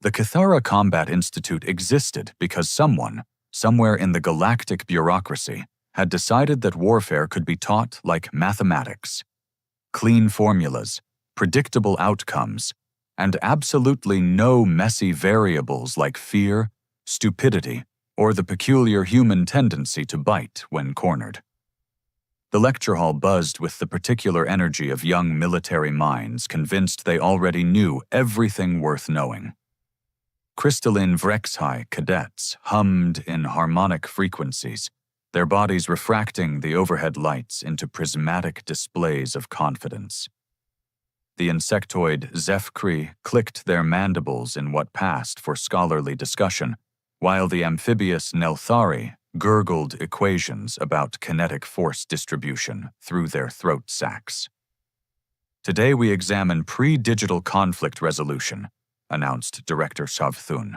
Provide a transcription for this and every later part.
The Cathara Combat Institute existed because someone, somewhere in the galactic bureaucracy, had decided that warfare could be taught like mathematics. Clean formulas, predictable outcomes, and absolutely no messy variables like fear, stupidity, or the peculiar human tendency to bite when cornered. The lecture hall buzzed with the particular energy of young military minds convinced they already knew everything worth knowing. Crystalline Vrexhai cadets hummed in harmonic frequencies, their bodies refracting the overhead lights into prismatic displays of confidence. The insectoid Zefkri clicked their mandibles in what passed for scholarly discussion, while the amphibious Nelthari gurgled equations about kinetic force distribution through their throat sacs. Today we examine pre-digital conflict resolution, announced Director Shavthun,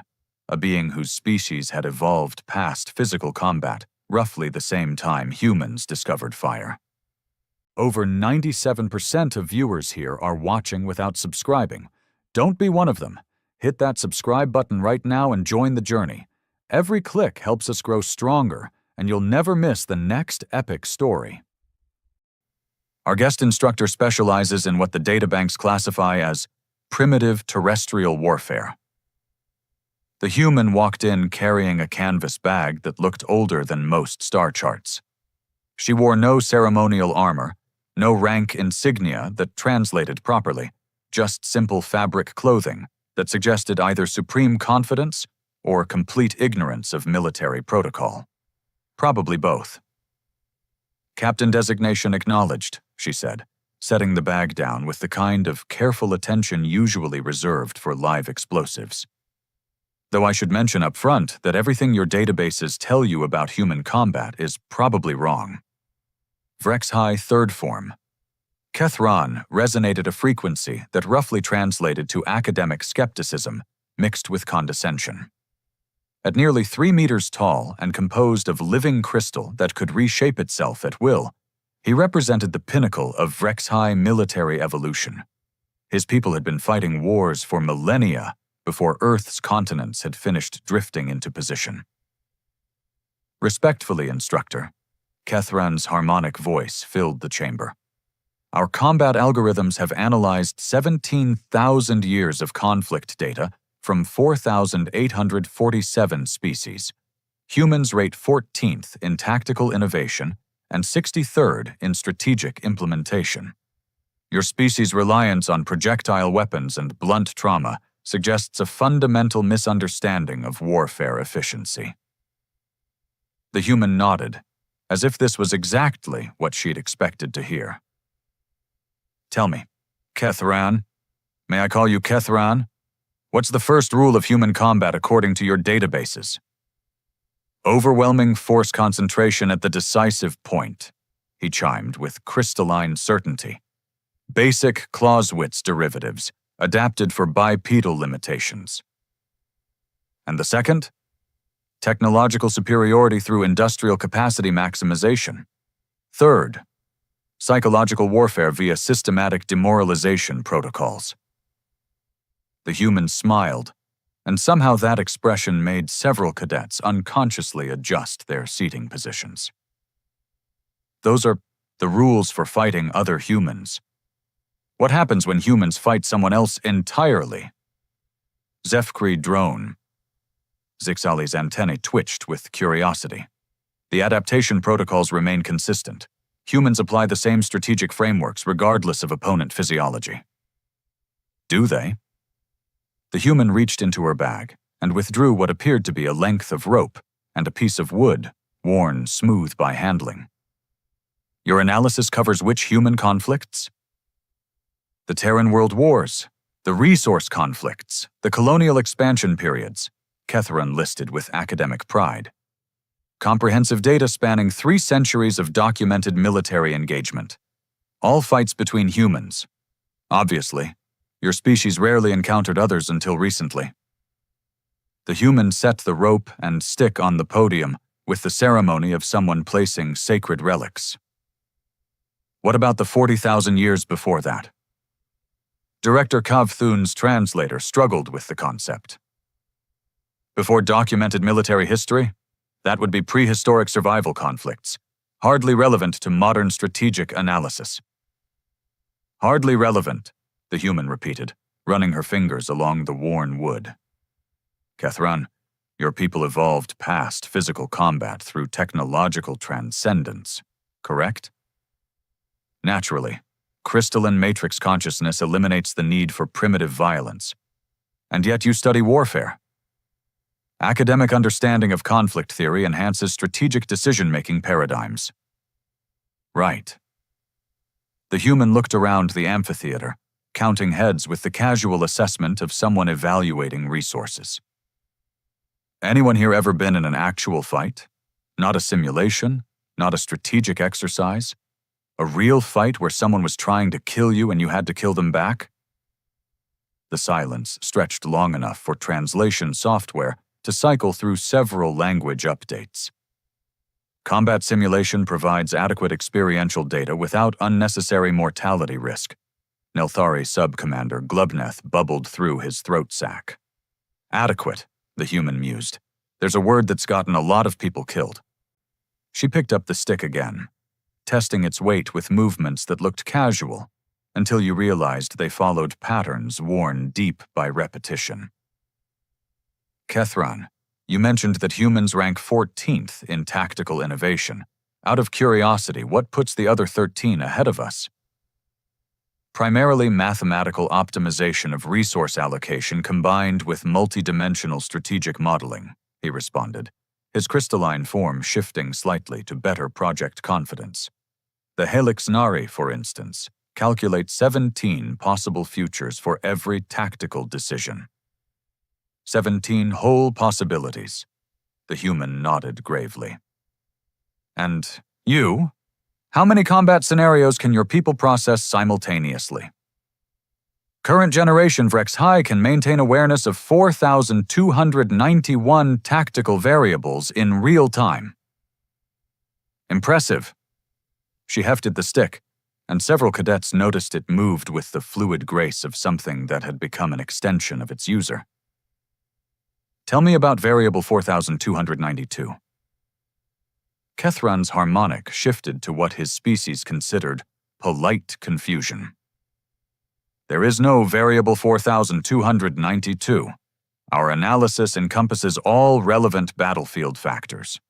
a being whose species had evolved past physical combat roughly the same time humans discovered fire. Over 97% of viewers here are watching without subscribing. Don't be one of them. Hit that subscribe button right now and join the journey. Every click helps us grow stronger, and you'll never miss the next epic story. Our guest instructor specializes in what the databanks classify as primitive terrestrial warfare. The human walked in carrying a canvas bag that looked older than most star charts. She wore no ceremonial armor, no rank insignia that translated properly, just simple fabric clothing that suggested either supreme confidence or complete ignorance of military protocol. Probably both. "Captain designation acknowledged," she said, setting the bag down with the kind of careful attention usually reserved for live explosives. Though I should mention up front that everything your databases tell you about human combat is probably wrong. Vrexhai Third Form. Kethran resonated a frequency that roughly translated to academic skepticism mixed with condescension. At nearly 3 meters tall and composed of living crystal that could reshape itself at will, he represented the pinnacle of Vrexhai military evolution. His people had been fighting wars for millennia before Earth's continents had finished drifting into position. "Respectfully, instructor," Kethran's harmonic voice filled the chamber. "Our combat algorithms have analyzed 17,000 years of conflict data from 4,847 species. Humans rate 14th in tactical innovation and 63rd in strategic implementation. Your species' reliance on projectile weapons and blunt trauma suggests a fundamental misunderstanding of warfare efficiency." The human nodded, as if this was exactly what she'd expected to hear. "Tell me, Kethran, may I call you Kethran? What's the first rule of human combat according to your databases?" "Overwhelming force concentration at the decisive point," he chimed with crystalline certainty. "Basic Clausewitz derivatives, adapted for bipedal limitations." "And the second?" "Technological superiority through industrial capacity maximization. Third, psychological warfare via systematic demoralization protocols." The human smiled, and somehow that expression made several cadets unconsciously adjust their seating positions. "Those are the rules for fighting other humans. What happens when humans fight someone else entirely?" Zefkri drone. Zixali's antennae twitched with curiosity. "The adaptation protocols remain consistent. Humans apply the same strategic frameworks regardless of opponent physiology." "Do they?" The human reached into her bag and withdrew what appeared to be a length of rope and a piece of wood, worn smooth by handling. "Your analysis covers which human conflicts?" "The Terran World Wars, the resource conflicts, the colonial expansion periods," Kethran listed with academic pride. "Comprehensive data spanning 3 centuries of documented military engagement. All fights between humans. Obviously, your species rarely encountered others until recently." The human set the rope and stick on the podium with the ceremony of someone placing sacred relics. "What about the 40,000 years before that?" Director Kavthun's translator struggled with the concept, Before documented military history, that would be prehistoric survival conflicts, hardly relevant to modern strategic analysis. Hardly relevant, the human repeated, running her fingers along the worn wood. Kethran, your people evolved past physical combat through technological transcendence, correct? Naturally, crystalline matrix consciousness eliminates the need for primitive violence. And yet you study warfare. Academic understanding of conflict theory enhances strategic decision-making paradigms. Right. The human looked around the amphitheater, counting heads with the casual assessment of someone evaluating resources. Anyone here ever been in an actual fight? Not a simulation, not a strategic exercise? A real fight where someone was trying to kill you and you had to kill them back? The silence stretched long enough for translation software to cycle through several language updates. Combat simulation provides adequate experiential data without unnecessary mortality risk. Nelthari Sub-Commander Glubneth bubbled through his throat sac. Adequate, the human mused. There's a word that's gotten a lot of people killed. She picked up the stick again, testing its weight with movements that looked casual, until you realized they followed patterns worn deep by repetition. Kethran, you mentioned that humans rank 14th in tactical innovation. Out of curiosity, what puts the other 13 ahead of us? Primarily mathematical optimization of resource allocation combined with multidimensional strategic modeling, he responded, his crystalline form shifting slightly to better project confidence. The Helix Nari, for instance, calculates 17 possible futures for every tactical decision. 17 whole possibilities. The human nodded gravely. And you? How many combat scenarios can your people process simultaneously? Current generation Vrex High can maintain awareness of 4,291 tactical variables in real time. Impressive. She hefted the stick, and several cadets noticed it moved with the fluid grace of something that had become an extension of its user. Tell me about variable 4292. Kethran's harmonic shifted to what his species considered polite confusion. There is no variable 4292. Our analysis encompasses all relevant battlefield factors.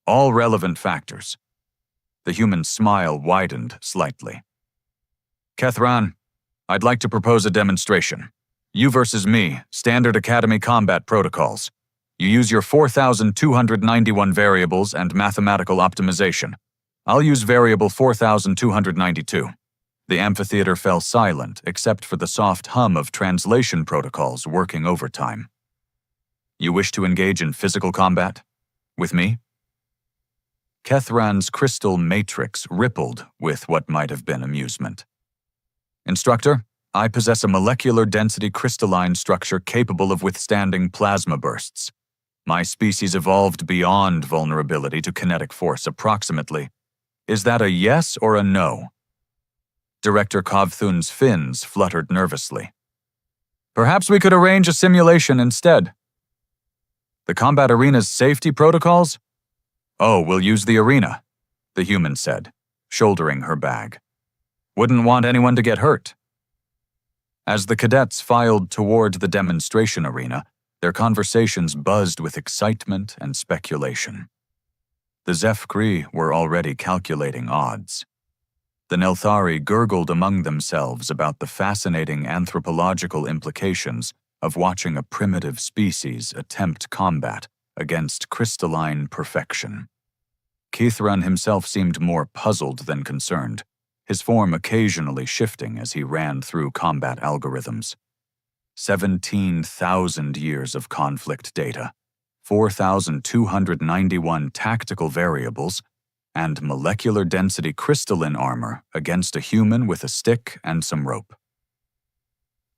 All relevant factors. The human smile widened slightly. Kethran, I'd like to propose a demonstration. You versus me, standard Academy combat protocols. You use your 4,291 variables and mathematical optimization. I'll use variable 4,292. The amphitheater fell silent except for the soft hum of translation protocols working overtime. You wish to engage in physical combat? With me? Kethran's crystal matrix rippled with what might have been amusement. Instructor, I possess a molecular density crystalline structure capable of withstanding plasma bursts. My species evolved beyond vulnerability to kinetic force approximately. Is that a yes or a no? Director Kovthun's fins fluttered nervously. Perhaps we could arrange a simulation instead. The combat arena's safety protocols? Oh, we'll use the arena, the human said, shouldering her bag. Wouldn't want anyone to get hurt. As the cadets filed toward the demonstration arena, their conversations buzzed with excitement and speculation. The Zeph-Kree were already calculating odds. The Nelthari gurgled among themselves about the fascinating anthropological implications of watching a primitive species attempt combat against crystalline perfection. Kethran himself seemed more puzzled than concerned, his form occasionally shifting as he ran through combat algorithms. 17,000 years of conflict data, 4,291 tactical variables, and molecular density crystalline armor against a human with a stick and some rope.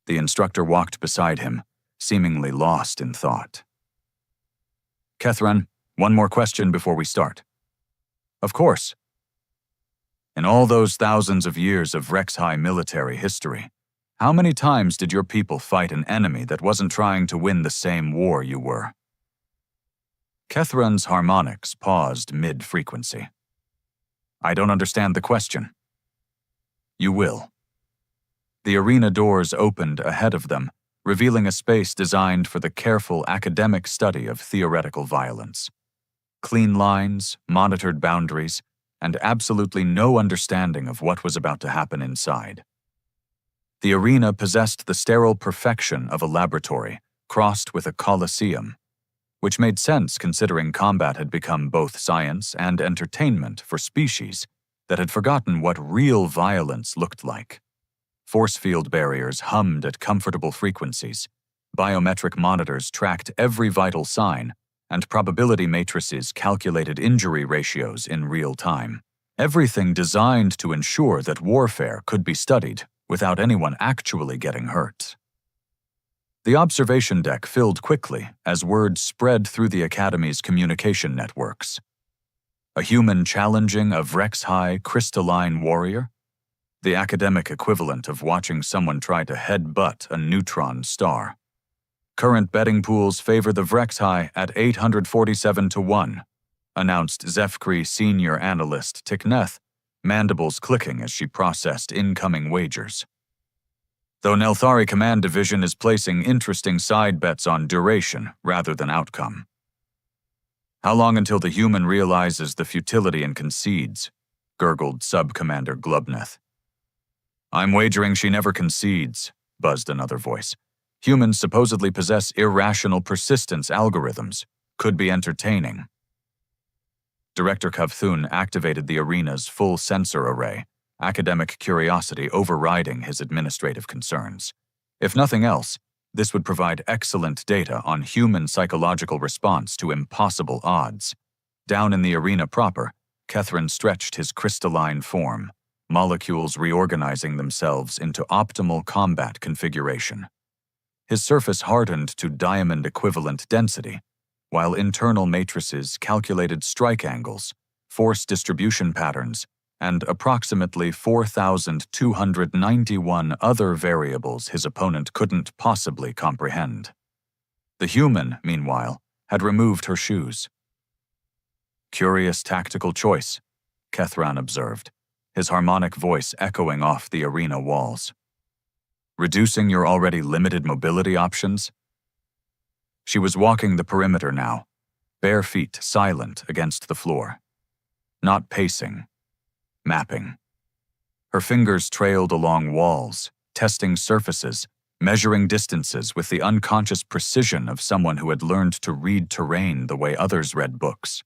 The instructor walked beside him, seemingly lost in thought. Kethran, one more question before we start. Of course. In all those thousands of years of Rex High military history, How many times did your people fight an enemy that wasn't trying to win the same war you were? Kethran's harmonics paused mid-frequency. I don't understand the question. You will. The arena doors opened ahead of them, revealing a space designed for the careful academic study of theoretical violence. Clean lines, monitored boundaries, and absolutely no understanding of what was about to happen inside. The arena possessed the sterile perfection of a laboratory, crossed with a coliseum, which made sense considering combat had become both science and entertainment for species that had forgotten what real violence looked like. Force field barriers hummed at comfortable frequencies, biometric monitors tracked every vital sign, and probability matrices calculated injury ratios in real time. Everything designed to ensure that warfare could be studied without anyone actually getting hurt. The observation deck filled quickly as word spread through the Academy's communication networks. A human challenging a Vrex-high crystalline warrior? The academic equivalent of watching someone try to headbutt a neutron star. Current betting pools favor the Vrex-high at 847-1, announced Zefkri senior analyst Tikneth, mandibles clicking as she processed incoming wagers. Though Nelthari Command Division is placing interesting side bets on duration rather than outcome. How long until the human realizes the futility and concedes? Gurgled Sub-Commander Glubneth. I'm wagering she never concedes, buzzed another voice. Humans supposedly possess irrational persistence algorithms. Could be entertaining. Director Kavthun activated the arena's full sensor array, academic curiosity overriding his administrative concerns. If nothing else, this would provide excellent data on human psychological response to impossible odds. Down in the arena proper, Kethran stretched his crystalline form, molecules reorganizing themselves into optimal combat configuration. His surface hardened to diamond-equivalent density, while internal matrices calculated strike angles, force distribution patterns, and approximately 4,291 other variables his opponent couldn't possibly comprehend. The human, meanwhile, had removed her shoes. Curious tactical choice, Kethran observed, his harmonic voice echoing off the arena walls. Reducing your already limited mobility options? She was walking the perimeter now, bare feet silent against the floor. Not pacing, mapping. Her fingers trailed along walls, testing surfaces, measuring distances with the unconscious precision of someone who had learned to read terrain the way others read books.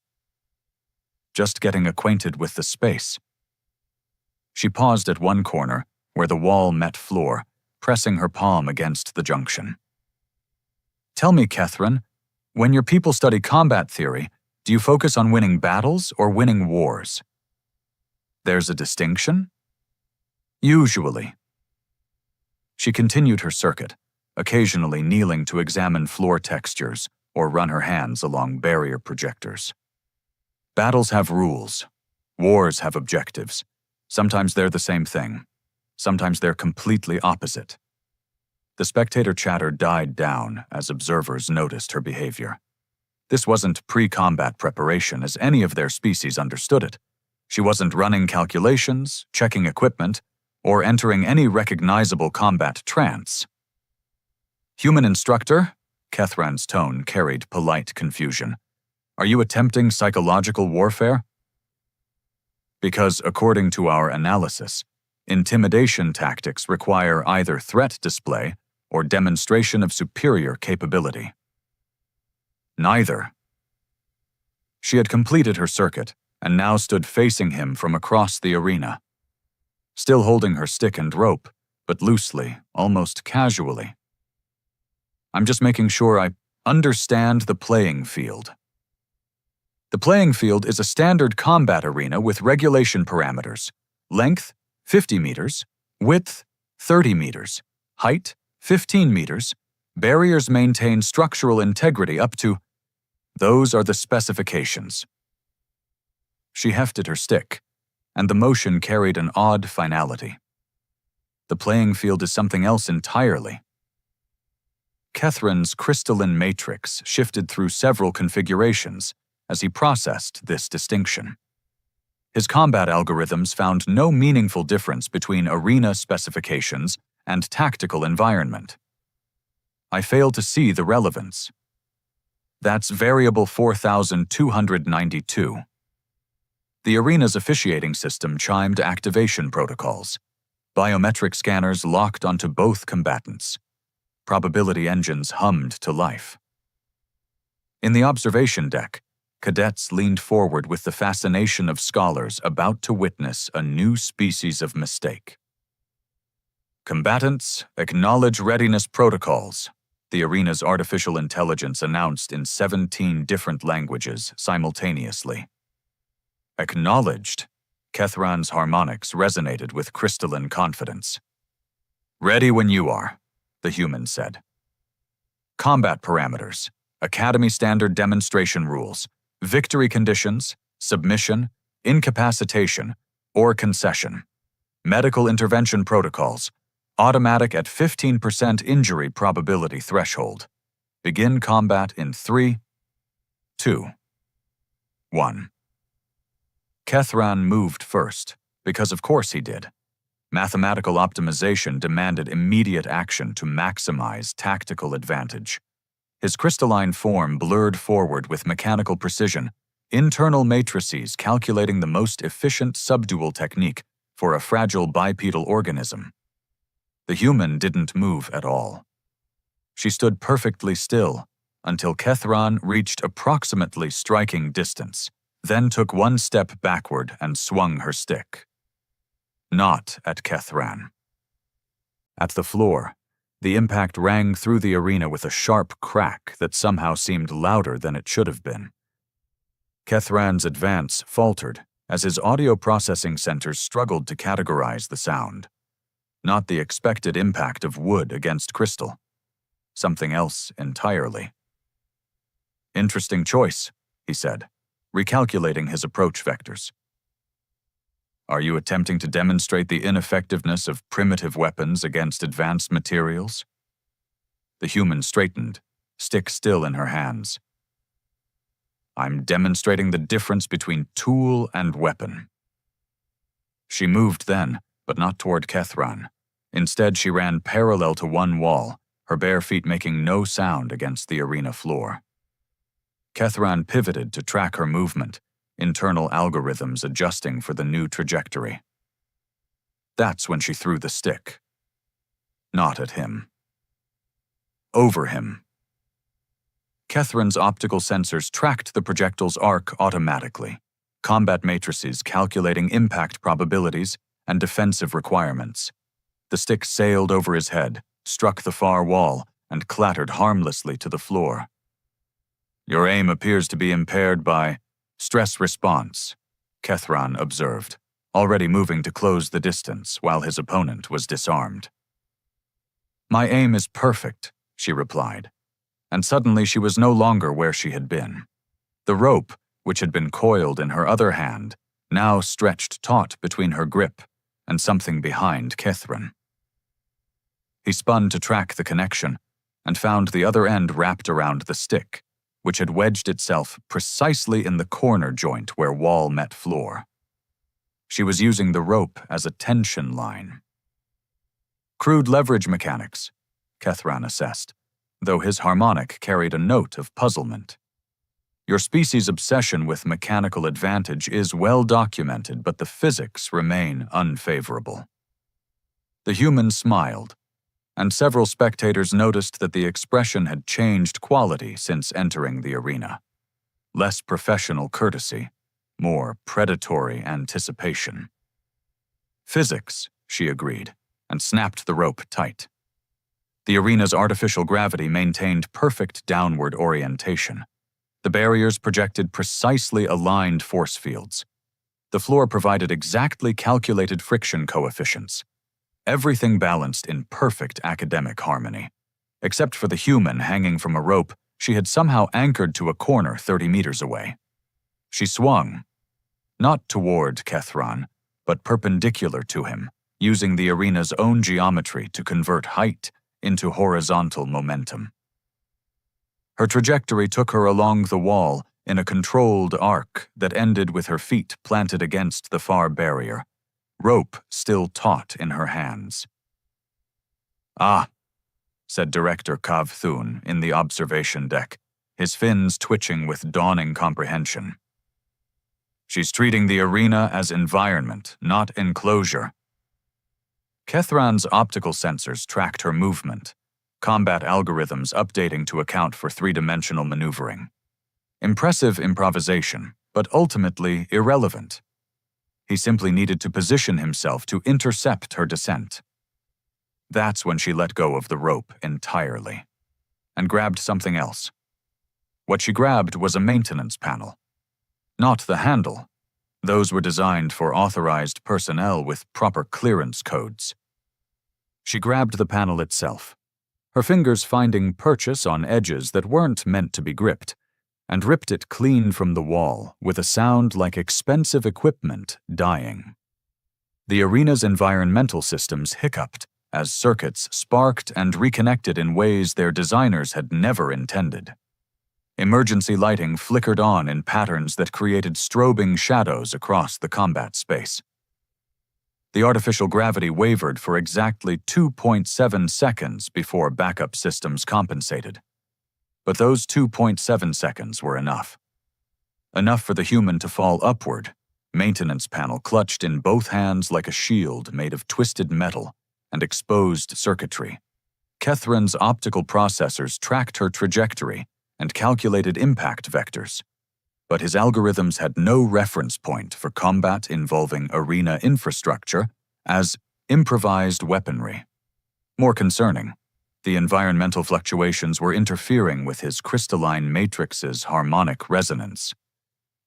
Just getting acquainted with the space. She paused at one corner, where the wall met floor, pressing her palm against the junction. Tell me, Kethran, when your people study combat theory, do you focus on winning battles or winning wars? There's a distinction? Usually. She continued her circuit, occasionally kneeling to examine floor textures or run her hands along barrier projectors. Battles have rules. Wars have objectives. Sometimes they're the same thing. Sometimes they're completely opposite. The spectator chatter died down as observers noticed her behavior. This wasn't pre-combat preparation as any of their species understood it. She wasn't running calculations, checking equipment, or entering any recognizable combat trance. Human instructor? Kethran's tone carried polite confusion. Are you attempting psychological warfare? Because according to our analysis, intimidation tactics require either threat display or demonstration of superior capability. Neither. She had completed her circuit and now stood facing him from across the arena, still holding her stick and rope, but loosely, almost casually. I'm just making sure I understand the playing field. The playing field is a standard combat arena with regulation parameters. Length, 50 meters. Width, 30 meters. Height, 15 meters. Barriers maintain structural integrity up to... Those are the specifications. She hefted her stick, and the motion carried an odd finality. The playing field is something else entirely. Kethran's crystalline matrix shifted through several configurations as he processed this distinction. His combat algorithms found no meaningful difference between arena specifications and tactical environment. I failed to see the relevance. That's variable 4292. The arena's officiating system chimed activation protocols. Biometric scanners locked onto both combatants. Probability engines hummed to life. In the observation deck, cadets leaned forward with the fascination of scholars about to witness a new species of mistake. Combatants, acknowledge readiness protocols, the arena's artificial intelligence announced in 17 different languages simultaneously. Acknowledged, Kethran's harmonics resonated with crystalline confidence. Ready when you are, the human said. Combat parameters, Academy standard demonstration rules, victory conditions, submission, incapacitation, or concession. Medical intervention protocols, automatic at 15% injury probability threshold. Begin combat in 3, 2, 1. Kethran moved first, because of course he did. Mathematical optimization demanded immediate action to maximize tactical advantage. His crystalline form blurred forward with mechanical precision, internal matrices calculating the most efficient subdual technique for a fragile bipedal organism. The human didn't move at all. She stood perfectly still until Kethran reached approximately striking distance, then took one step backward and swung her stick. Not at Kethran. At the floor, the impact rang through the arena with a sharp crack that somehow seemed louder than it should have been. Kethran's advance faltered as his audio processing centers struggled to categorize the sound. Not the expected impact of wood against crystal. Something else entirely. Interesting choice, he said, recalculating his approach vectors. Are you attempting to demonstrate the ineffectiveness of primitive weapons against advanced materials? The human straightened, stick still in her hands. I'm demonstrating the difference between tool and weapon. She moved then, but not toward Kethran. Instead, she ran parallel to one wall, her bare feet making no sound against the arena floor. Kethran pivoted to track her movement, internal algorithms adjusting for the new trajectory. That's when she threw the stick. Not at him. Over him. Kethran's optical sensors tracked the projectile's arc automatically, combat matrices calculating impact probabilities and defensive requirements. The stick sailed over his head, struck the far wall, and clattered harmlessly to the floor. Your aim appears to be impaired by stress response, Kethran observed, already moving to close the distance while his opponent was disarmed. My aim is perfect, she replied, and suddenly she was no longer where she had been. The rope, which had been coiled in her other hand, now stretched taut between her grip and something behind Kethran. He spun to track the connection and found the other end wrapped around the stick, which had wedged itself precisely in the corner joint where wall met floor. She was using the rope as a tension line. Crude leverage mechanics, Kethran assessed, though his harmonic carried a note of puzzlement. Your species' obsession with mechanical advantage is well documented, but the physics remain unfavorable. The human smiled, and several spectators noticed that the expression had changed quality since entering the arena. Less professional courtesy, more predatory anticipation. Physics, she agreed, and snapped the rope tight. The arena's artificial gravity maintained perfect downward orientation. The barriers projected precisely aligned force fields. The floor provided exactly calculated friction coefficients. Everything balanced in perfect academic harmony. Except for the human hanging from a rope she had somehow anchored to a corner 30 meters away. She swung, not toward Kethran, but perpendicular to him, using the arena's own geometry to convert height into horizontal momentum. Her trajectory took her along the wall in a controlled arc that ended with her feet planted against the far barrier, rope still taut in her hands. "Ah," said Director Kav Thun in the observation deck, his fins twitching with dawning comprehension. "She's treating the arena as environment, not enclosure." Kethran's optical sensors tracked her movement, combat algorithms updating to account for three-dimensional maneuvering. Impressive improvisation, but ultimately irrelevant. He simply needed to position himself to intercept her descent. That's when she let go of the rope entirely and grabbed something else. What she grabbed was a maintenance panel. Not the handle. Those were designed for authorized personnel with proper clearance codes. She grabbed the panel itself, her fingers finding purchase on edges that weren't meant to be gripped, and ripped it clean from the wall with a sound like expensive equipment dying. The arena's environmental systems hiccuped as circuits sparked and reconnected in ways their designers had never intended. Emergency lighting flickered on in patterns that created strobing shadows across the combat space. The artificial gravity wavered for exactly 2.7 seconds before backup systems compensated. But those 2.7 seconds were enough. Enough for the human to fall upward, maintenance panel clutched in both hands like a shield made of twisted metal and exposed circuitry. Kethran's optical processors tracked her trajectory and calculated impact vectors, but his algorithms had no reference point for combat involving arena infrastructure as improvised weaponry. More concerning, the environmental fluctuations were interfering with his crystalline matrix's harmonic resonance.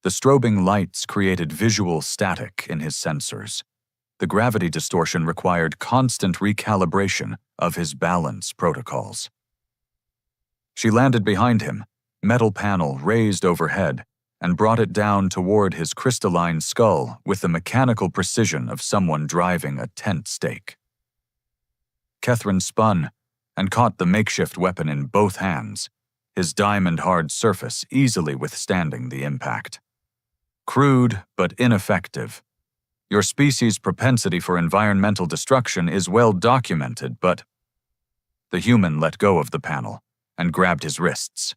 The strobing lights created visual static in his sensors. The gravity distortion required constant recalibration of his balance protocols. She landed behind him, metal panel raised overhead, and brought it down toward his crystalline skull with the mechanical precision of someone driving a tent stake. Kethran spun and caught the makeshift weapon in both hands, his diamond-hard surface easily withstanding the impact. Crude but ineffective. Your species' propensity for environmental destruction is well documented, but... The human let go of the panel and grabbed his wrists.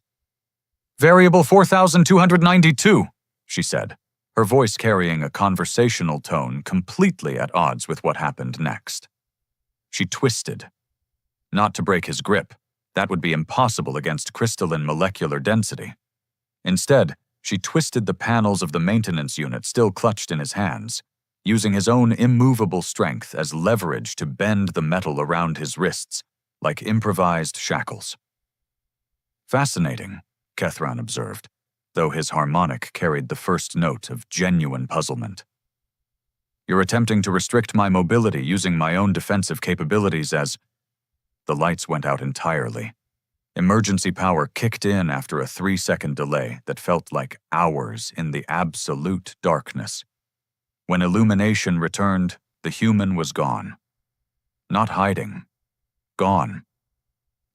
"Variable 4292, she said, her voice carrying a conversational tone completely at odds with what happened next. She twisted. Not to break his grip, that would be impossible against crystalline molecular density. Instead, she twisted the panels of the maintenance unit still clutched in his hands, using his own immovable strength as leverage to bend the metal around his wrists like improvised shackles. Fascinating, Kethran observed, though his harmonic carried the first note of genuine puzzlement. "You're attempting to restrict my mobility using my own defensive capabilities as..." The lights went out entirely. Emergency power kicked in after a 3-second delay that felt like hours in the absolute darkness. When illumination returned, the human was gone. Not hiding. Gone.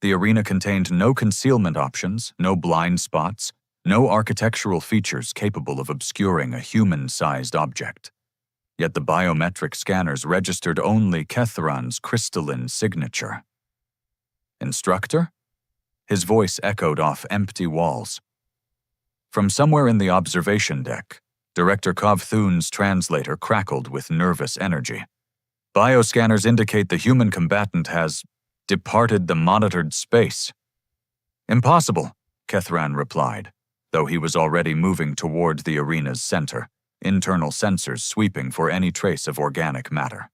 The arena contained no concealment options, no blind spots, no architectural features capable of obscuring a human-sized object. Yet the biometric scanners registered only Kethran's crystalline signature. "Instructor?" His voice echoed off empty walls. From somewhere in the observation deck, Director Kav Thun's translator crackled with nervous energy. "Bioscanners indicate the human combatant has departed the monitored space." "Impossible," Kethran replied, though he was already moving toward the arena's center, internal sensors sweeping for any trace of organic matter.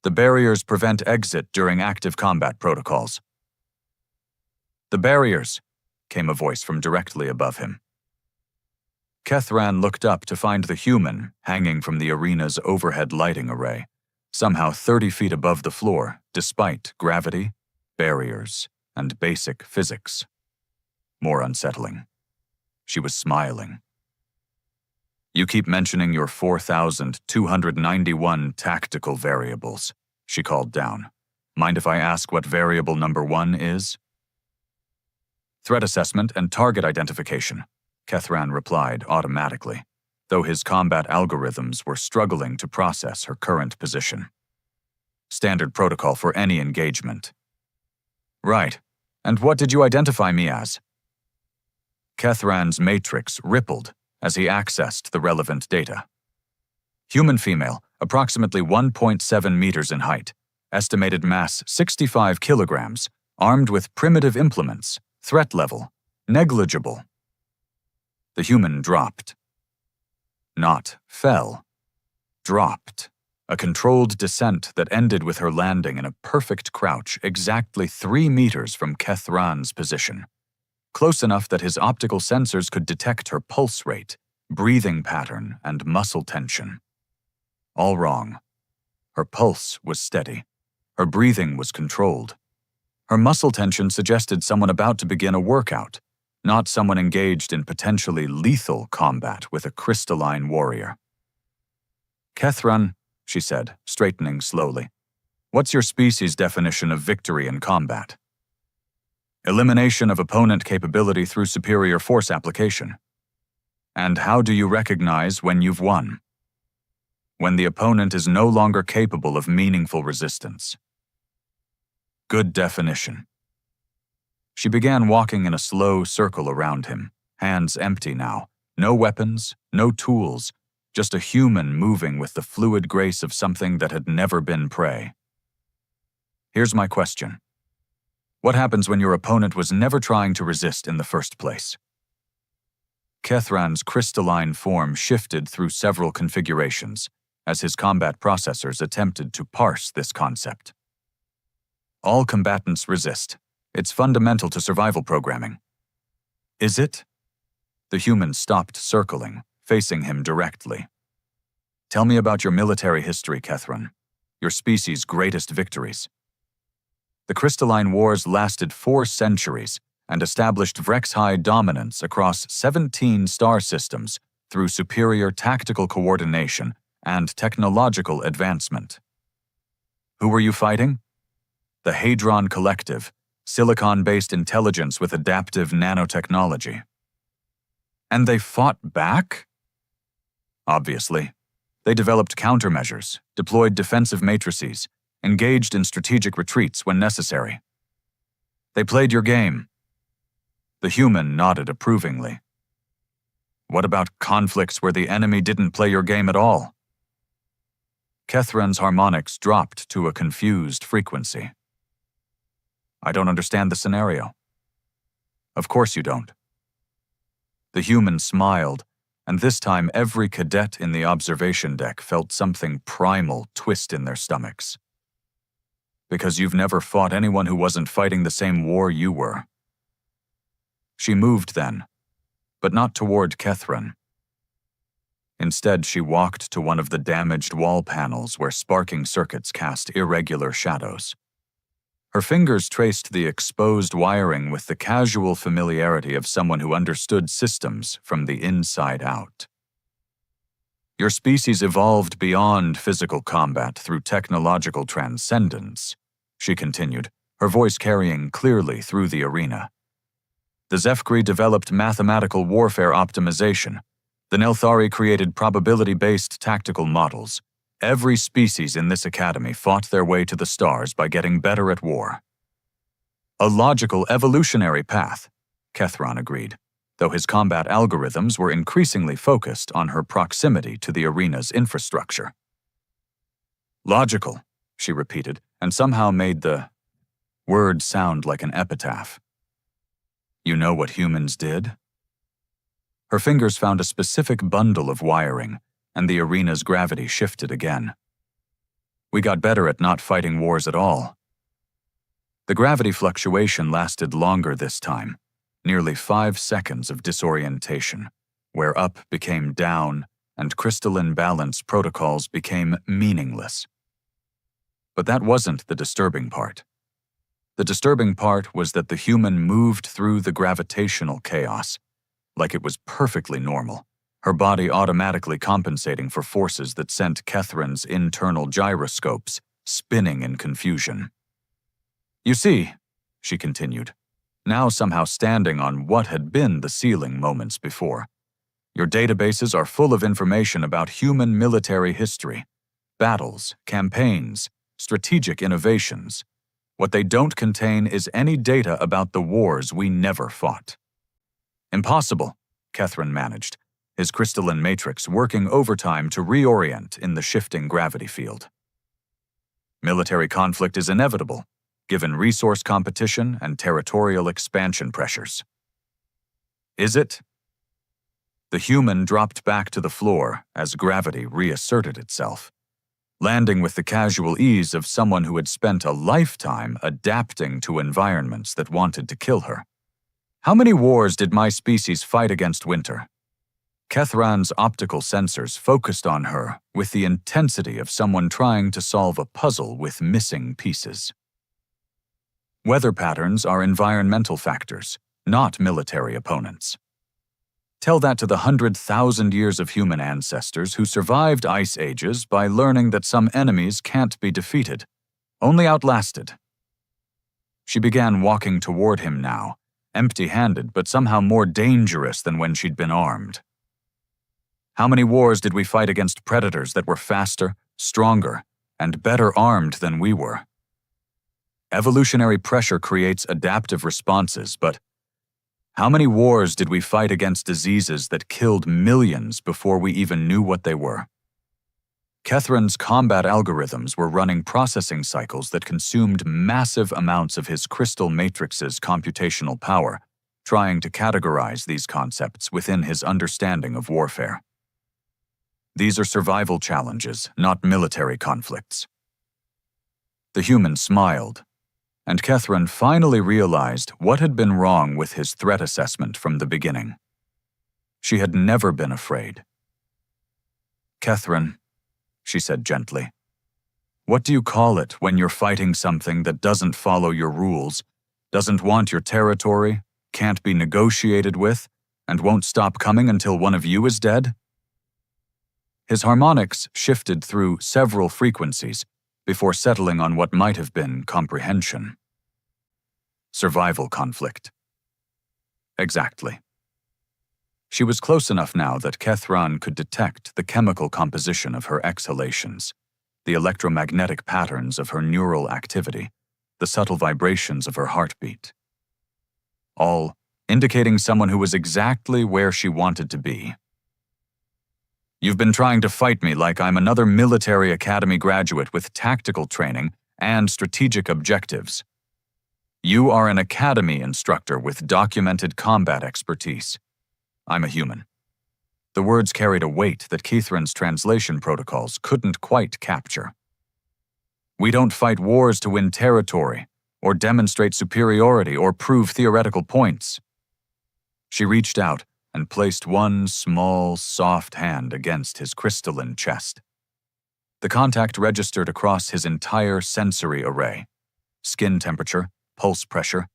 "The barriers prevent exit during active combat protocols." "The barriers," came a voice from directly above him. Kethran looked up to find the human hanging from the arena's overhead lighting array, somehow 30 feet above the floor, despite gravity, barriers, and basic physics. More unsettling. She was smiling. You keep mentioning your 4,291 tactical variables, she called down. Mind if I ask what variable number 1 is? Threat assessment and target identification, Kethran replied automatically, though his combat algorithms were struggling to process her current position. Standard protocol for any engagement. Right. And what did you identify me as? Kethran's matrix rippled as he accessed the relevant data. Human female, approximately 1.7 meters in height, estimated mass 65 kilograms, armed with primitive implements, threat level, negligible. The human dropped. Not fell. Dropped. A controlled descent that ended with her landing in a perfect crouch exactly 3 meters from Kethran's position, close enough that his optical sensors could detect her pulse rate, breathing pattern, and muscle tension. All wrong. Her pulse was steady. Her breathing was controlled. Her muscle tension suggested someone about to begin a workout, not someone engaged in potentially lethal combat with a crystalline warrior. Kethran, she said, straightening slowly, what's your species' definition of victory in combat? Elimination of opponent capability through superior force application. And how do you recognize when you've won? When the opponent is no longer capable of meaningful resistance. Good definition. She began walking in a slow circle around him, hands empty now, no weapons, no tools, just a human moving with the fluid grace of something that had never been prey. Here's my question. What happens when your opponent was never trying to resist in the first place? Kethran's crystalline form shifted through several configurations as his combat processors attempted to parse this concept. All combatants resist. It's fundamental to survival programming. Is it? The human stopped circling, facing him directly. Tell me about your military history, Kethran. Your species' greatest victories. The Crystalline Wars lasted 4 centuries and established Vrexhigh dominance across 17 star systems through superior tactical coordination and technological advancement. Who were you fighting? The Hadron Collective, silicon-based intelligence with adaptive nanotechnology. And they fought back? Obviously. They developed countermeasures, deployed defensive matrices, engaged in strategic retreats when necessary. They played your game. The human nodded approvingly. What about conflicts where the enemy didn't play your game at all? Kethran's harmonics dropped to a confused frequency. I don't understand the scenario. Of course you don't. The human smiled, and this time every cadet in the observation deck felt something primal twist in their stomachs. Because you've never fought anyone who wasn't fighting the same war you were. She moved then, but not toward Kethran. Instead, she walked to one of the damaged wall panels where sparking circuits cast irregular shadows. Her fingers traced the exposed wiring with the casual familiarity of someone who understood systems from the inside out. Your species evolved beyond physical combat through technological transcendence, she continued, her voice carrying clearly through the arena. The Zefkri developed mathematical warfare optimization. The Nelthari created probability-based tactical models. Every species in this academy fought their way to the stars by getting better at war. A logical evolutionary path, Kethran agreed, though his combat algorithms were increasingly focused on her proximity to the arena's infrastructure. Logical, she repeated, and somehow made the word sound like an epitaph. You know what humans did? Her fingers found a specific bundle of wiring, and the arena's gravity shifted again. We got better at not fighting wars at all. The gravity fluctuation lasted longer this time, nearly 5 seconds of disorientation, where up became down and crystalline balance protocols became meaningless. But that wasn't the disturbing part. The disturbing part was that the human moved through the gravitational chaos, like it was perfectly normal, her body automatically compensating for forces that sent Kethran's internal gyroscopes spinning in confusion. "You see," she continued, now somehow standing on what had been the ceiling moments before, "your databases are full of information about human military history, battles, campaigns, strategic innovations. What they don't contain is any data about the wars we never fought." "Impossible," Kethran managed, his crystalline matrix working overtime to reorient in the shifting gravity field. "Military conflict is inevitable, given resource competition and territorial expansion pressures." "Is it?" The human dropped back to the floor as gravity reasserted itself, landing with the casual ease of someone who had spent a lifetime adapting to environments that wanted to kill her. "How many wars did my species fight against Winter?" Kethran's optical sensors focused on her with the intensity of someone trying to solve a puzzle with missing pieces. Weather patterns are environmental factors, not military opponents. Tell that to the 100,000 years of human ancestors who survived ice ages by learning that some enemies can't be defeated, only outlasted. She began walking toward him now, empty-handed but somehow more dangerous than when she'd been armed. "How many wars did we fight against predators that were faster, stronger, and better armed than we were? Evolutionary pressure creates adaptive responses, but how many wars did we fight against diseases that killed millions before we even knew what they were?" Kethran's combat algorithms were running processing cycles that consumed massive amounts of his crystal matrix's computational power, trying to categorize these concepts within his understanding of warfare. "These are survival challenges, not military conflicts." The human smiled, and Kethran finally realized what had been wrong with his threat assessment from the beginning. She had never been afraid. "Kethran," she said gently, "what do you call it when you're fighting something that doesn't follow your rules, doesn't want your territory, can't be negotiated with, and won't stop coming until one of you is dead?" His harmonics shifted through several frequencies before settling on what might have been comprehension. "Survival conflict." Exactly. She was close enough now that Kethran could detect the chemical composition of her exhalations, the electromagnetic patterns of her neural activity, the subtle vibrations of her heartbeat. All indicating someone who was exactly where she wanted to be. "You've been trying to fight me like I'm another military academy graduate with tactical training and strategic objectives. You are an academy instructor with documented combat expertise. I'm a human." The words carried a weight that Kethran's translation protocols couldn't quite capture. "We don't fight wars to win territory, or demonstrate superiority, or prove theoretical points." She reached out and placed one small, soft hand against his crystalline chest. The contact registered across his entire sensory array: skin temperature, pulse pressure,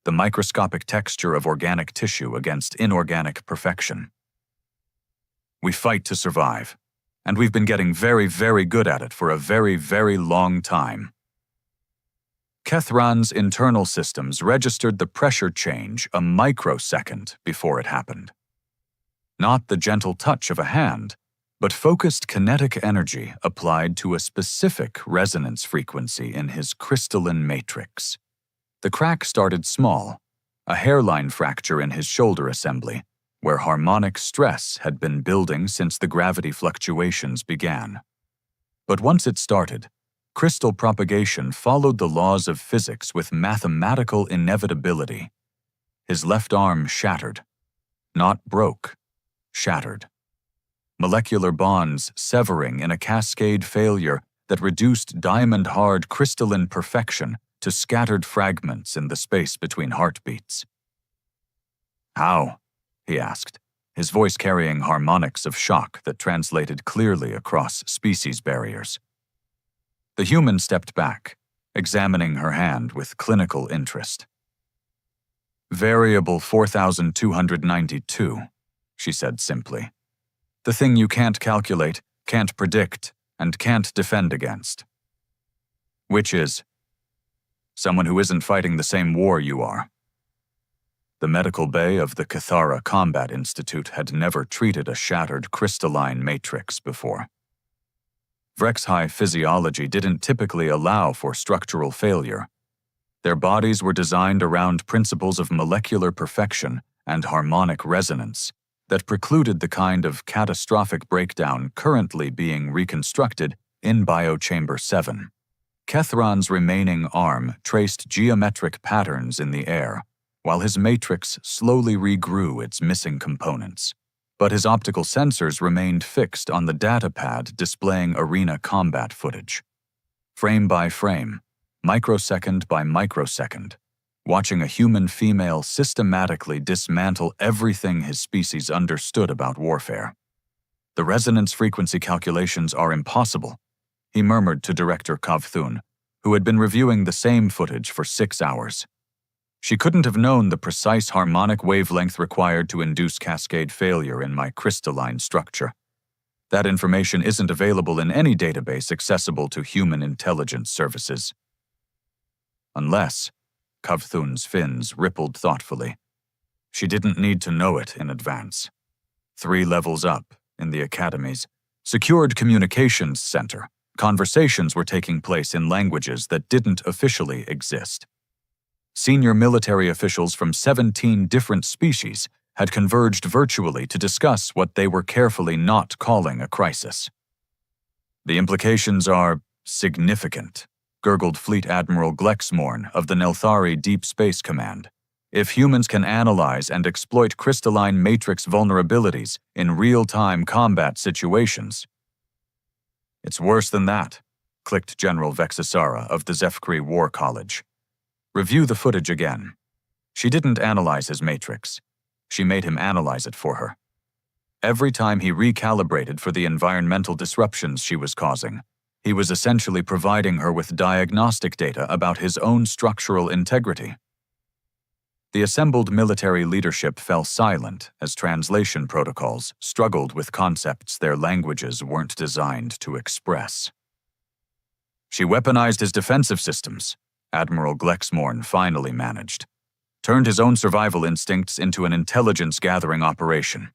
the microscopic texture of organic tissue against inorganic perfection. "We fight to survive, and we've been getting very, very good at it for a very, very long time." Kethran's internal systems registered the pressure change a microsecond before it happened. Not the gentle touch of a hand, but focused kinetic energy applied to a specific resonance frequency in his crystalline matrix. The crack started small, a hairline fracture in his shoulder assembly, where harmonic stress had been building since the gravity fluctuations began. But once it started, crystal propagation followed the laws of physics with mathematical inevitability. His left arm shattered, not broke. Shattered. Molecular bonds severing in a cascade failure that reduced diamond-hard crystalline perfection to scattered fragments in the space between heartbeats. "How?" he asked, his voice carrying harmonics of shock that translated clearly across species barriers. The human stepped back, examining her hand with clinical interest. "Variable 4292. She said simply. The thing you can't calculate, can't predict, and can't defend against. Which is someone who isn't fighting the same war you are. The medical bay of the Cathara Combat Institute had never treated a shattered crystalline matrix before. Vrexhigh physiology didn't typically allow for structural failure. Their bodies were designed around principles of molecular perfection and harmonic resonance that precluded the kind of catastrophic breakdown currently being reconstructed in Biochamber 7. Kethron's remaining arm traced geometric patterns in the air, while his matrix slowly regrew its missing components. But his optical sensors remained fixed on the data pad displaying arena combat footage. Frame by frame, microsecond by microsecond, watching a human female systematically dismantle everything his species understood about warfare. The resonance frequency calculations are impossible, he murmured to Director Kavthun, who had been reviewing the same footage for 6 hours. She couldn't have known the precise harmonic wavelength required to induce cascade failure in my crystalline structure. That information isn't available in any database accessible to human intelligence services. Unless, Kavthun's fins rippled thoughtfully. She didn't need to know it in advance. 3 levels up, in the Academy's Secured Communications Center, conversations were taking place in languages that didn't officially exist. Senior military officials from 17 different species had converged virtually to discuss what they were carefully not calling a crisis. The implications are significant, gurgled Fleet Admiral Glexmorn of the Nelthari Deep Space Command. If humans can analyze and exploit crystalline matrix vulnerabilities in real-time combat situations. It's worse than that, clicked General Vexasara of the Zefkri War College. Review the footage again. She didn't analyze his matrix. She made him analyze it for her. Every time he recalibrated for the environmental disruptions she was causing, he was essentially providing her with diagnostic data about his own structural integrity. The assembled military leadership fell silent as translation protocols struggled with concepts their languages weren't designed to express. She weaponized his defensive systems, Admiral Glexmorn finally managed. Turned his own survival instincts into an intelligence-gathering operation.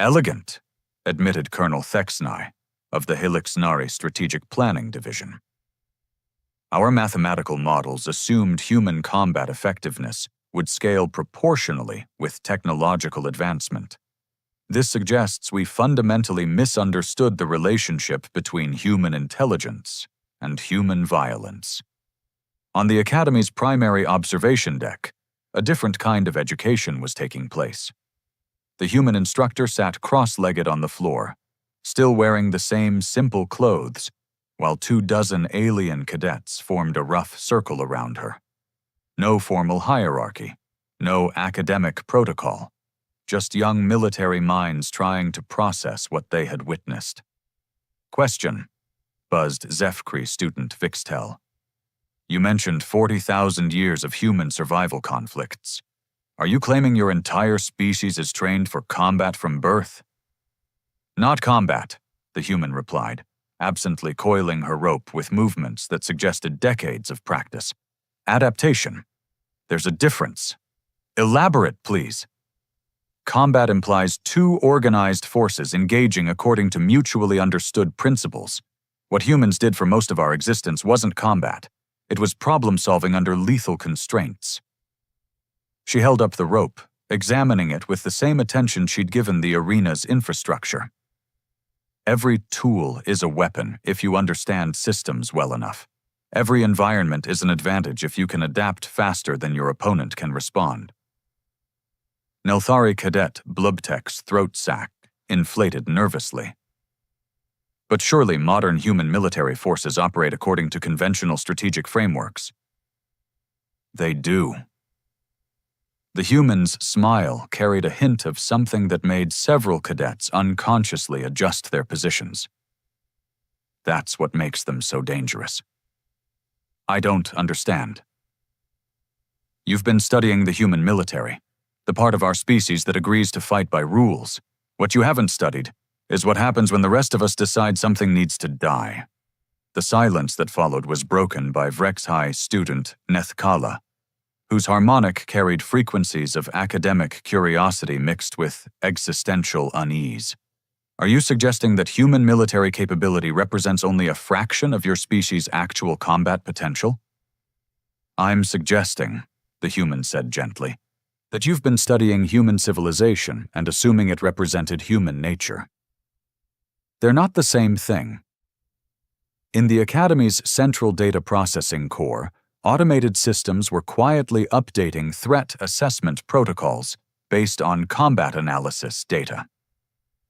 Elegant, admitted Colonel Thexnai of the Helixnari Strategic Planning Division. Our mathematical models assumed human combat effectiveness would scale proportionally with technological advancement. This suggests we fundamentally misunderstood the relationship between human intelligence and human violence. On the Academy's primary observation deck, a different kind of education was taking place. The human instructor sat cross-legged on the floor, still wearing the same simple clothes, while 24 alien cadets formed a rough circle around her. No formal hierarchy, no academic protocol, just young military minds trying to process what they had witnessed. Question, buzzed Zefkri student Vixtel. You mentioned 40,000 years of human survival conflicts. Are you claiming your entire species is trained for combat from birth? Not combat, the human replied, absently coiling her rope with movements that suggested decades of practice. Adaptation. There's a difference. Elaborate, please. Combat implies 2 organized forces engaging according to mutually understood principles. What humans did for most of our existence wasn't combat. It was problem-solving under lethal constraints. She held up the rope, examining it with the same attention she'd given the arena's infrastructure. Every tool is a weapon if you understand systems well enough. Every environment is an advantage if you can adapt faster than your opponent can respond. Nelthari cadet Blubtek's throat sac inflated nervously. But surely modern human military forces operate according to conventional strategic frameworks. They do. The human's smile carried a hint of something that made several cadets unconsciously adjust their positions. That's what makes them so dangerous. I don't understand. You've been studying the human military, the part of our species that agrees to fight by rules, What you haven't studied is what happens when the rest of us decide something needs to die. The silence that followed was broken by Vrexhai student Nethkala, whose harmonic carried frequencies of academic curiosity mixed with existential unease. Are you suggesting that human military capability represents only a fraction of your species' actual combat potential? I'm suggesting, the human said gently, that you've been studying human civilization and assuming it represented human nature. They're not the same thing. In the Academy's Central Data Processing Core, automated systems were quietly updating threat assessment protocols based on combat analysis data.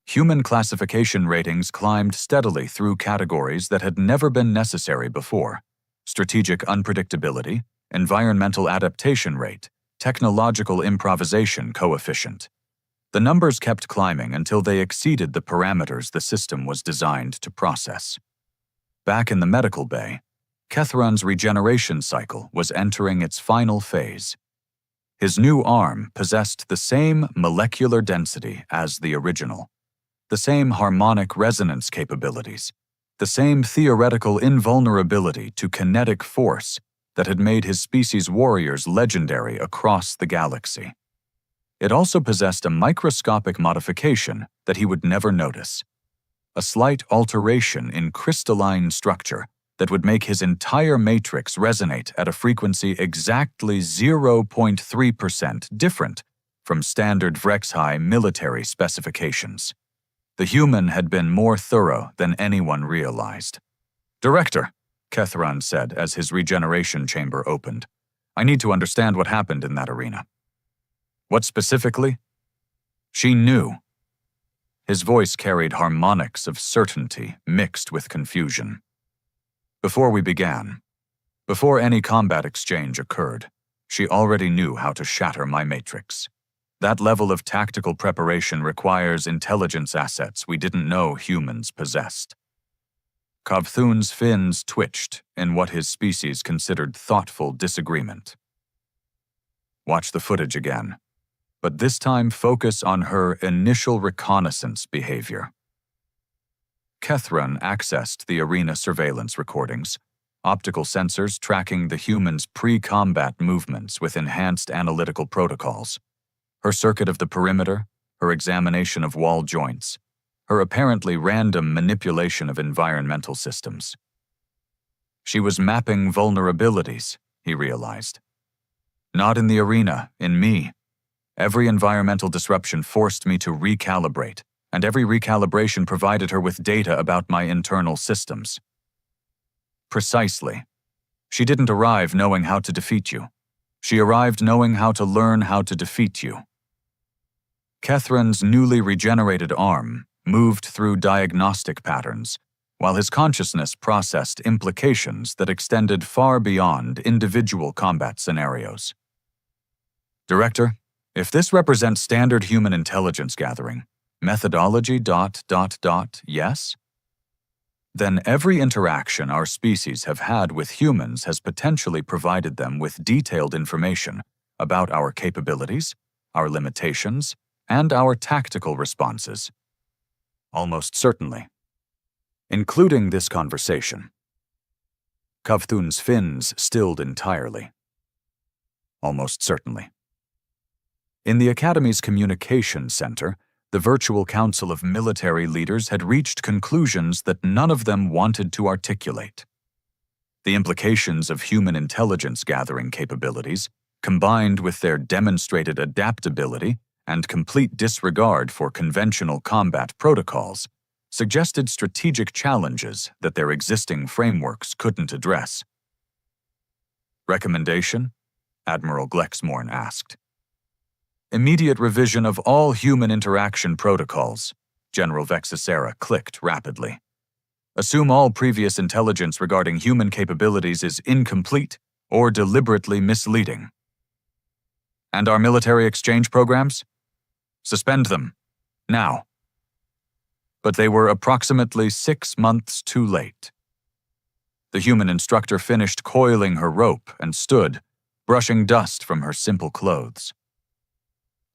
Human classification ratings climbed steadily through categories that had never been necessary before: strategic unpredictability, environmental adaptation rate, technological improvisation coefficient. The numbers kept climbing until they exceeded the parameters the system was designed to process. Back in the medical bay, Kethran's regeneration cycle was entering its final phase. His new arm possessed the same molecular density as the original, the same harmonic resonance capabilities, the same theoretical invulnerability to kinetic force that had made his species' warriors legendary across the galaxy. It also possessed a microscopic modification that he would never notice: a slight alteration in crystalline structure that would make his entire matrix resonate at a frequency exactly 0.3% different from standard Vrexhai military specifications. The human had been more thorough than anyone realized. "Director," Kethran said as his regeneration chamber opened, "I need to understand what happened in that arena." "What specifically?" She knew. His voice carried harmonics of certainty mixed with confusion. "Before we began, before any combat exchange occurred, she already knew how to shatter my matrix. That level of tactical preparation requires intelligence assets we didn't know humans possessed." Kavthun's fins twitched in what his species considered thoughtful disagreement. "Watch the footage again, but this time focus on her initial reconnaissance behavior." Kethran accessed the arena surveillance recordings, optical sensors tracking the human's pre-combat movements with enhanced analytical protocols. Her circuit of the perimeter, her examination of wall joints, her apparently random manipulation of environmental systems. She was mapping vulnerabilities, he realized. Not in the arena, in me. Every environmental disruption forced me to recalibrate, and every recalibration provided her with data about my internal systems. Precisely. She didn't arrive knowing how to defeat you. She arrived knowing how to learn how to defeat you. Kethran's newly regenerated arm moved through diagnostic patterns, while his consciousness processed implications that extended far beyond individual combat scenarios. "Director, if this represents standard human intelligence gathering, methodology ... yes? Then every interaction our species have had with humans has potentially provided them with detailed information about our capabilities, our limitations, and our tactical responses." "Almost certainly. Including this conversation." Kavthun's fins stilled entirely. "Almost certainly." In the Academy's Communication Center, the Virtual Council of Military Leaders had reached conclusions that none of them wanted to articulate. The implications of human intelligence gathering capabilities, combined with their demonstrated adaptability and complete disregard for conventional combat protocols, suggested strategic challenges that their existing frameworks couldn't address. "Recommendation?" Admiral Glexmorn asked. "Immediate revision of all human interaction protocols," General Vexisera clicked rapidly. "Assume all previous intelligence regarding human capabilities is incomplete or deliberately misleading." "And our military exchange programs? Suspend them. Now." But they were approximately 6 months too late. The human instructor finished coiling her rope and stood, brushing dust from her simple clothes.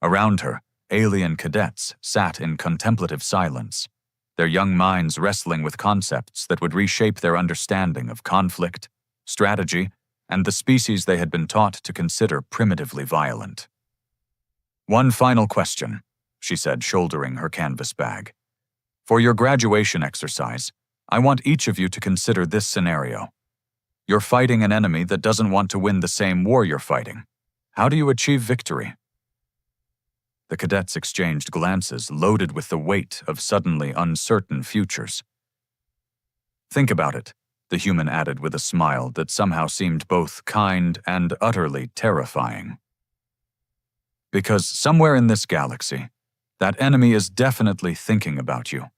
Around her, alien cadets sat in contemplative silence, their young minds wrestling with concepts that would reshape their understanding of conflict, strategy, and the species they had been taught to consider primitively violent. "One final question," she said, shouldering her canvas bag. "For your graduation exercise, I want each of you to consider this scenario. You're fighting an enemy that doesn't want to win the same war you're fighting. How do you achieve victory?" The cadets exchanged glances loaded with the weight of suddenly uncertain futures. "Think about it," the human added with a smile that somehow seemed both kind and utterly terrifying. "Because somewhere in this galaxy, that enemy is definitely thinking about you."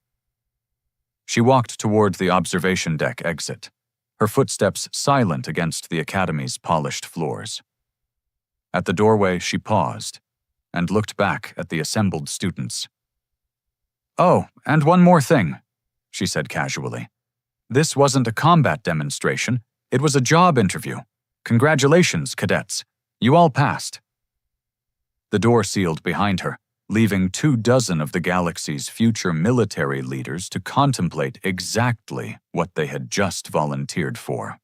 She walked toward the observation deck exit, her footsteps silent against the Academy's polished floors. At the doorway, she paused and looked back at the assembled students. "Oh, and one more thing," she said casually. "This wasn't a combat demonstration, it was a job interview. Congratulations, cadets. You all passed." The door sealed behind her, leaving 24 of the galaxy's future military leaders to contemplate exactly what they had just volunteered for.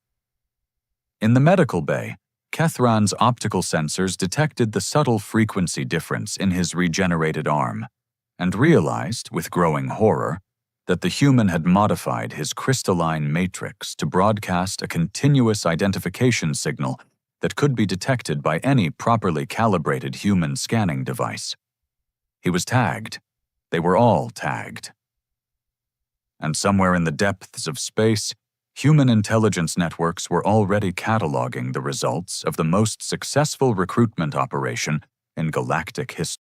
In the medical bay, Kethran's optical sensors detected the subtle frequency difference in his regenerated arm, and realized, with growing horror, that the human had modified his crystalline matrix to broadcast a continuous identification signal that could be detected by any properly calibrated human scanning device. He was tagged. They were all tagged. And somewhere in the depths of space, human intelligence networks were already cataloging the results of the most successful recruitment operation in galactic history.